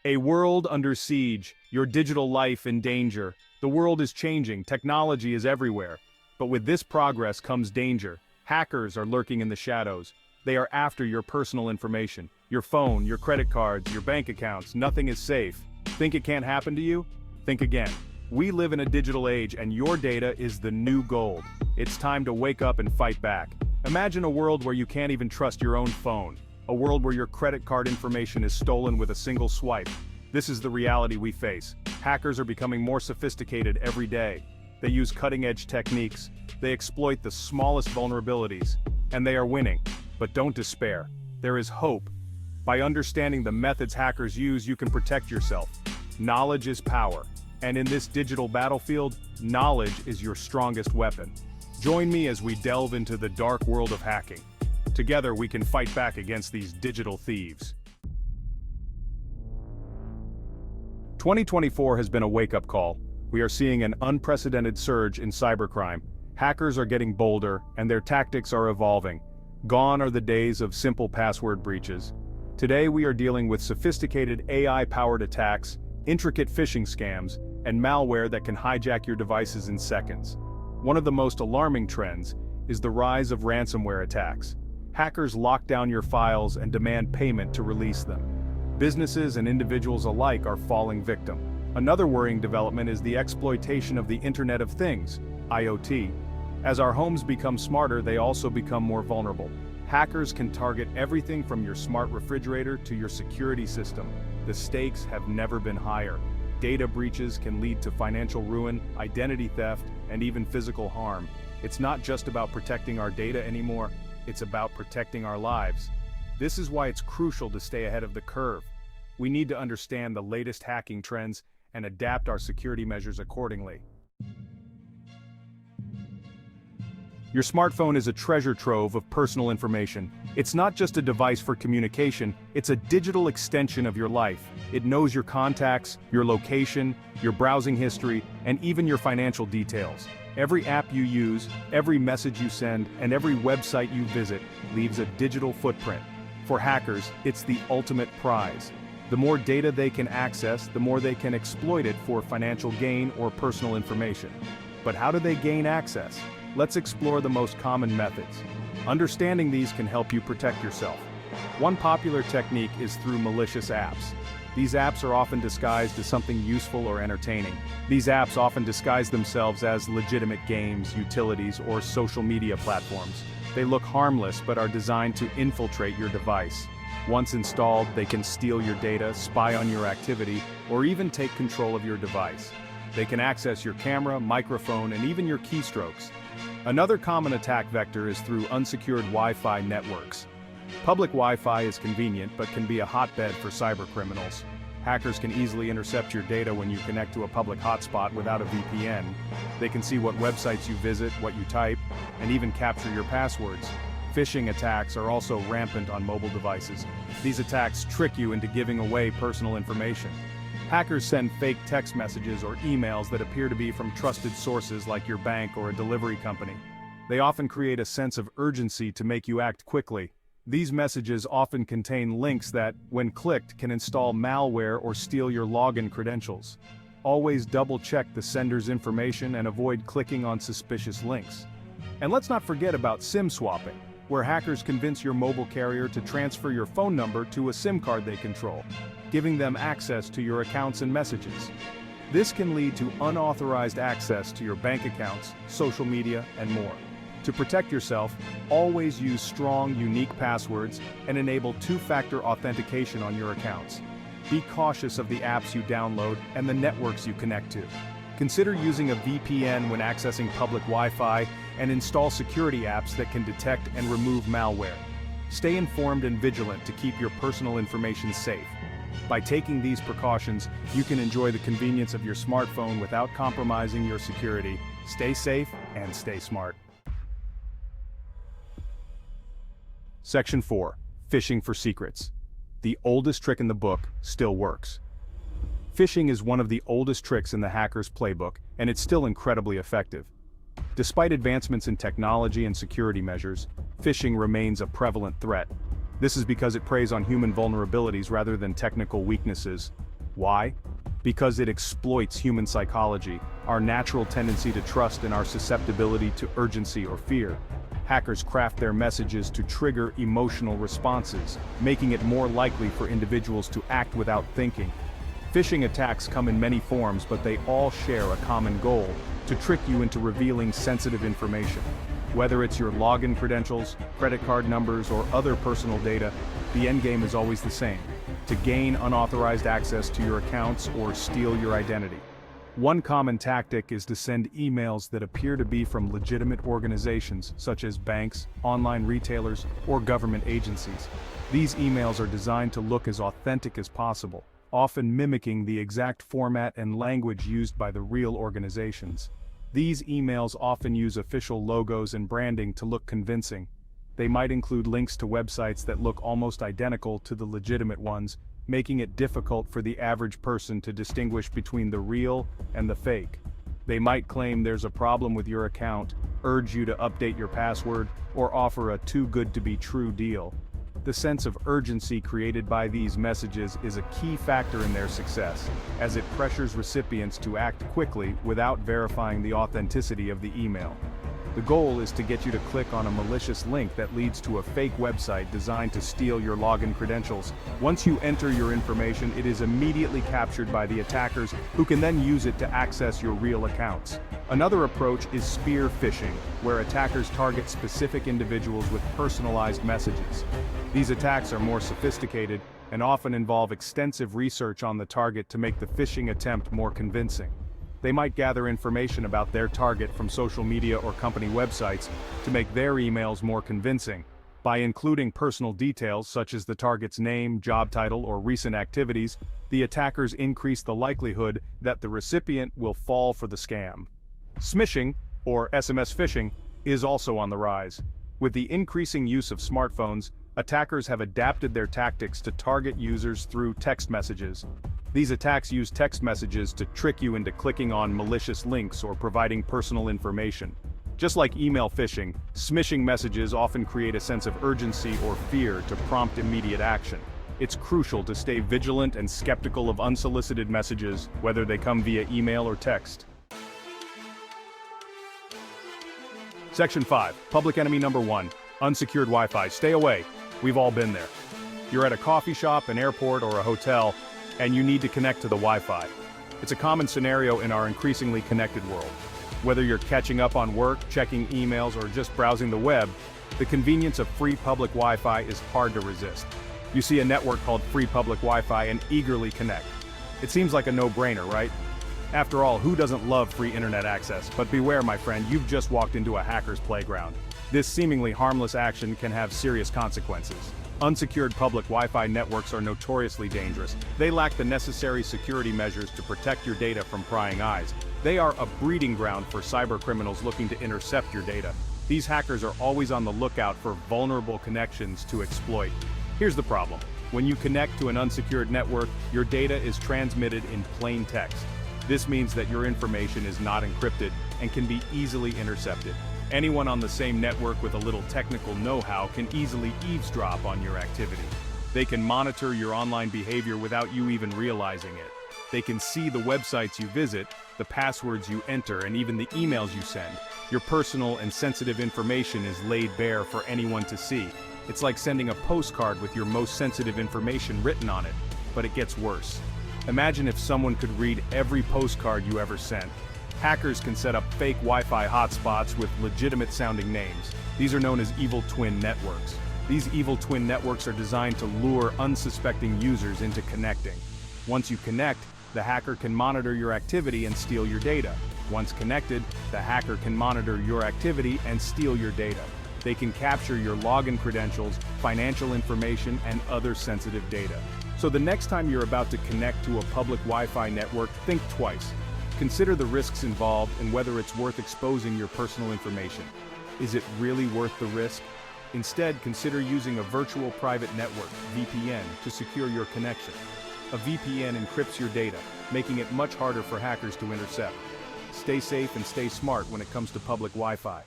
A world under siege, your digital life in danger. The world is changing, technology is everywhere. But with this progress comes danger. Hackers are lurking in the shadows. They are after your personal information. Your phone, your credit cards, your bank accounts, nothing is safe. Think it can't happen to you? Think again. We live in a digital age and your data is the new gold. It's time to wake up and fight back. Imagine a world where you can't even trust your own phone. A world where your credit card information is stolen with a single swipe. This is the reality we face. Hackers are becoming more sophisticated every day. They use cutting-edge techniques. They exploit the smallest vulnerabilities. And they are winning. But don't despair. There is hope. By understanding the methods hackers use, you can protect yourself. Knowledge is power. And in this digital battlefield, knowledge is your strongest weapon. Join me as we delve into the dark world of hacking. Together we can fight back against these digital thieves. 2024 has been a wake-up call. We are seeing an unprecedented surge in cybercrime. Hackers are getting bolder, and their tactics are evolving. Gone are the days of simple password breaches. Today we are dealing with sophisticated AI-powered attacks, intricate phishing scams, and malware that can hijack your devices in seconds. One of the most alarming trends is the rise of ransomware attacks. Hackers lock down your files and demand payment to release them. Businesses and individuals alike are falling victim. Another worrying development is the exploitation of the Internet of Things, IoT. As our homes become smarter, they also become more vulnerable. Hackers can target everything from your smart refrigerator to your security system. The stakes have never been higher. Data breaches can lead to financial ruin, identity theft, and even physical harm. It's not just about protecting our data anymore. It's about protecting our lives. This is why it's crucial to stay ahead of the curve. We need to understand the latest hacking trends and adapt our security measures accordingly. Your smartphone is a treasure trove of personal information. It's not just a device for communication, it's a digital extension of your life. It knows your contacts, your location, your browsing history, and even your financial details. Every app you use, every message you send, and every website you visit leaves a digital footprint. For hackers, it's the ultimate prize. The more data they can access, the more they can exploit it for financial gain or personal information. But how do they gain access? Let's explore the most common methods. Understanding these can help you protect yourself. One popular technique is through malicious apps. These apps are often disguised as something useful or entertaining. These apps often disguise themselves as legitimate games, utilities, or social media platforms. They look harmless but are designed to infiltrate your device. Once installed, they can steal your data, spy on your activity, or even take control of your device. They can access your camera, microphone, and even your keystrokes. Another common attack vector is through unsecured Wi-Fi networks. Public Wi-Fi is convenient but can be a hotbed for cybercriminals. Hackers can easily intercept your data when you connect to a public hotspot without a VPN. They can see what websites you visit, what you type, and even capture your passwords. Phishing attacks are also rampant on mobile devices. These attacks trick you into giving away personal information. Hackers send fake text messages or emails that appear to be from trusted sources like your bank or a delivery company. They often create a sense of urgency to make you act quickly. These messages often contain links that, when clicked, can install malware or steal your login credentials. Always double-check the sender's information and avoid clicking on suspicious links. And let's not forget about SIM swapping, where hackers convince your mobile carrier to transfer your phone number to a SIM card they control, giving them access to your accounts and messages. This can lead to unauthorized access to your bank accounts, social media, and more. To protect yourself, always use strong, unique passwords and enable two-factor authentication on your accounts. Be cautious of the apps you download and the networks you connect to. Consider using a VPN when accessing public Wi-Fi and install security apps that can detect and remove malware. Stay informed and vigilant to keep your personal information safe. By taking these precautions, you can enjoy the convenience of your smartphone without compromising your security. Stay safe and stay smart. Section 4. Phishing for secrets. The oldest trick in the book still works. Phishing is one of the oldest tricks in the hacker's playbook, and it's still incredibly effective. Despite advancements in technology and security measures, phishing remains a prevalent threat. This is because it preys on human vulnerabilities rather than technical weaknesses. Why? Because it exploits human psychology, our natural tendency to trust and our susceptibility to urgency or fear. Hackers craft their messages to trigger emotional responses, making it more likely for individuals to act without thinking. Phishing attacks come in many forms, but they all share a common goal: to trick you into revealing sensitive information. Whether it's your login credentials, credit card numbers, or other personal data, the endgame is always the same: to gain unauthorized access to your accounts or steal your identity. One common tactic is to send emails that appear to be from legitimate organizations, such as banks, online retailers, or government agencies. These emails are designed to look as authentic as possible, often mimicking the exact format and language used by the real organizations. These emails often use official logos and branding to look convincing. They might include links to websites that look almost identical to the legitimate ones, making it difficult for the average person to distinguish between the real and the fake. They might claim there's a problem with your account, urge you to update your password, or offer a too-good-to-be-true deal. The sense of urgency created by these messages is a key factor in their success, as it pressures recipients to act quickly without verifying the authenticity of the email. The goal is to get you to click on a malicious link that leads to a fake website designed to steal your login credentials. Once you enter your information, it is immediately captured by the attackers, who can then use it to access your real accounts. Another approach is spear phishing, where attackers target specific individuals with personalized messages. These attacks are more sophisticated and often involve extensive research on the target to make the phishing attempt more convincing. They might gather information about their target from social media or company websites to make their emails more convincing. By including personal details such as the target's name, job title, or recent activities, the attackers increase the likelihood that the recipient will fall for the scam. Smishing, or SMS phishing, is also on the rise. With the increasing use of smartphones, attackers have adapted their tactics to target users through text messages. These attacks use text messages to trick you into clicking on malicious links or providing personal information. Just like email phishing, smishing messages often create a sense of urgency or fear to prompt immediate action. It's crucial to stay vigilant and skeptical of unsolicited messages, whether they come via email or text. Section 5. Public enemy number 1. Unsecured Wi-Fi. Stay away. We've all been there. You're at a coffee shop, an airport, or a hotel, and you need to connect to the Wi-Fi. It's a common scenario in our increasingly connected world. Whether you're catching up on work, checking emails, or just browsing the web, the convenience of free public Wi-Fi is hard to resist. You see a network called free public Wi-Fi and eagerly connect. It seems like a no-brainer, right? After all, who doesn't love free internet access? But beware, my friend, you've just walked into a hacker's playground. This seemingly harmless action can have serious consequences. Unsecured public Wi-Fi networks are notoriously dangerous. They lack the necessary security measures to protect your data from prying eyes. They are a breeding ground for cybercriminals looking to intercept your data. These hackers are always on the lookout for vulnerable connections to exploit. Here's the problem. When you connect to an unsecured network, your data is transmitted in plain text. This means that your information is not encrypted and can be easily intercepted. Anyone on the same network with a little technical know-how can easily eavesdrop on your activity. They can monitor your online behavior without you even realizing it. They can see the websites you visit, the passwords you enter, and even the emails you send. Your personal and sensitive information is laid bare for anyone to see. It's like sending a postcard with your most sensitive information written on it, but it gets worse. Imagine if someone could read every postcard you ever sent. Hackers can set up fake Wi-Fi hotspots with legitimate-sounding names. These are known as evil twin networks. These evil twin networks are designed to lure unsuspecting users into connecting. Once you connect, the hacker can monitor your activity and steal your data. Once connected, the hacker can monitor your activity and steal your data. They can capture your login credentials, financial information, and other sensitive data. So the next time you're about to connect to a public Wi-Fi network, think twice. Consider the risks involved and whether it's worth exposing your personal information. Is it really worth the risk? Instead, consider using a virtual private network, VPN, to secure your connection. A VPN encrypts your data, making it much harder for hackers to intercept. Stay safe and stay smart when it comes to public Wi-Fi.